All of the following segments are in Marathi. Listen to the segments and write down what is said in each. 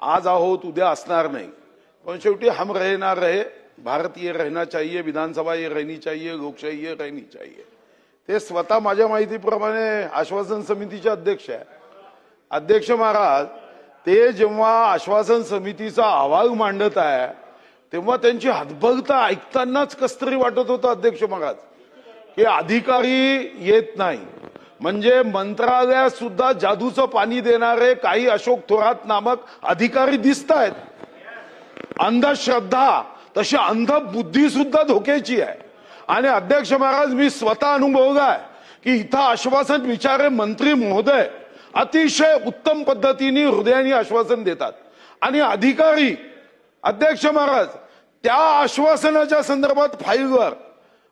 आज आहोत उद्या असणार नाही, पण शेवटी हम रहे ना रहे, भारतीय रहना चाहिए, विधानसभा ये रहनी चाहिए, लोकशाही ये रहनी चाहिए। ते स्वतः माझ्या माहितीप्रमाणे आश्वासन समितीचे अध्यक्ष आहे। अध्यक्ष महाराज, ते जेव्हा आश्वासन समितीचा अहवाल मांडत आहे तेव्हा त्यांची हतबलता ऐकतानाच कसतरी वाटत होतं अध्यक्ष महाराज, की अधिकारी येत नाही म्हणजे मंत्रालयात सुद्धा जादूचं पाणी देणारे काही अशोक थोरात नामक अधिकारी दिसत आहेत। अंधश्रद्धा तशी अंध बुद्धी सुद्धा धोक्याची आहे। आणि अध्यक्ष महाराज, मी स्वतः अनुभवलाय की इथं आश्वासन विचारे मंत्री महोदय अतिशय उत्तम पद्धतीने हृदयाने आश्वासन देतात आणि अधिकारी अध्यक्ष महाराज त्या आश्वासनाच्या संदर्भात फाईलवर,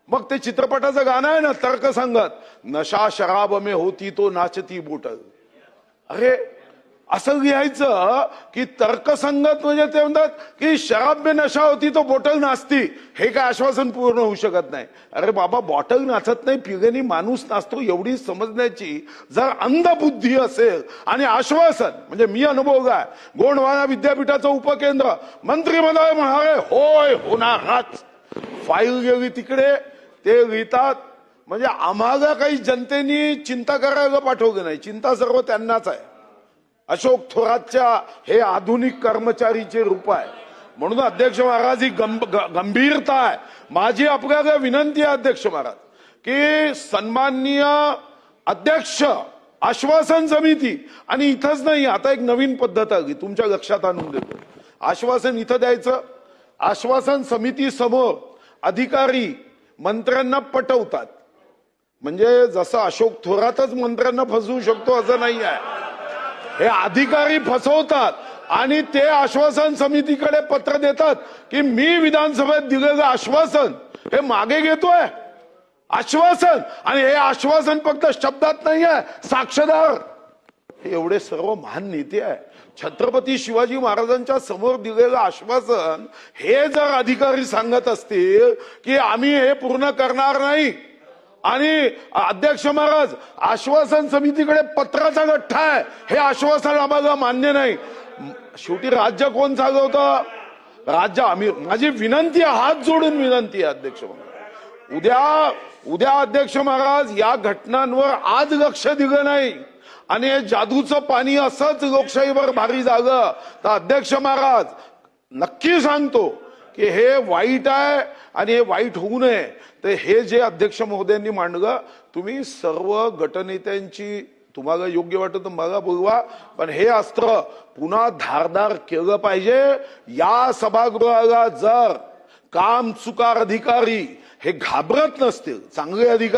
मग ते चित्रपटाचं गाणं आहे ना तर्कसंगत, नशा शराब में होती तो नाचती बोटल, अरे असं लिहायचं की तर्कसंगत म्हणजे ते म्हणतात की शराब में नशा होती तो बॉटल नाचती, हे काय आश्वासन पूर्ण होऊ शकत नाही। अरे बाबा, बॉटल नाचत नाही, पिगणी माणूस नाचतो एवढी समजण्याची जर अंधबुद्धी असेल आणि आश्वासन म्हणजे मी अनुभवलाय, गोंडवाना विद्यापीठाचं उपकेंद्र मंत्री म्हणाले म्हणाले होय होणारच, फाईल गेली तिकडे, ते लिहितात म्हणजे आम्हाला काही जनतेने चिंता करायला पाठवलं नाही, चिंता सर्व त्यांनाच आहे। अशोक थोरातच्या हे आधुनिक कर्मचारीचे रूप आहे। म्हणून अध्यक्ष महाराज ही गंभीरता आहे। माझी आपल्याला विनंती आहे अध्यक्ष महाराज की सन्माननीय अध्यक्ष आश्वासन समिती, आणि इथंच नाही, आता एक नवीन पद्धत आली तुमच्या लक्षात आणून देतो, आश्वासन इथं द्यायचं, आश्वासन समिती समोर अधिकारी मंत्र्यांना पटवतात, म्हणजे जसं अशोक थोरातच मंत्र्यांना फसवू शकतो असं नाही आहे, हे अधिकारी फसवतात आणि ते आश्वासन समितीकडे पत्र देतात की मी विधानसभेत दिलेलं आश्वासन हे मागे घेतोय आश्वासन, आणि हे आश्वासन फक्त शब्दात नाही आहे, साक्षीदार हे एवढे सर्व महान नेते आहे। छत्रपती शिवाजी महाराजांच्या समोर दिलेलं आश्वासन हे जर अधिकारी सांगत असतील की आम्ही हे पूर्ण करणार नाही, आणि अध्यक्ष महाराज आश्वासन समितीकडे पत्राचा गठ्ठा आहे, हे आश्वासन आम्हाला मान्य नाही, शेवटी राज्य कोण चालवतं? राज्य आम्ही। माझी विनंती आहे, हात जोडून विनंती आहे अध्यक्ष महाराज, उद्या अध्यक्ष महाराज या घटनांवर आज लक्ष दिलं नाही आणि हे जादूचं पाणी असंच लोकशाहीवर भारी झालं तर अध्यक्ष महाराज नक्की सांगतो की हे वाईट आहे आणि हे वाईट होऊ नये। तर हे जे अध्यक्ष महोदयांनी मांडलं, तुम्ही सर्व गटनेत्यांची तुम्हाला योग्य वाटत मला बोलवा, पण हे अस्त्र पुन्हा धारदार केलं पाहिजे। या सभागृहाला जर काम चुकार अधिकारी हे घाबरत नसतील, चांगले अधिकारी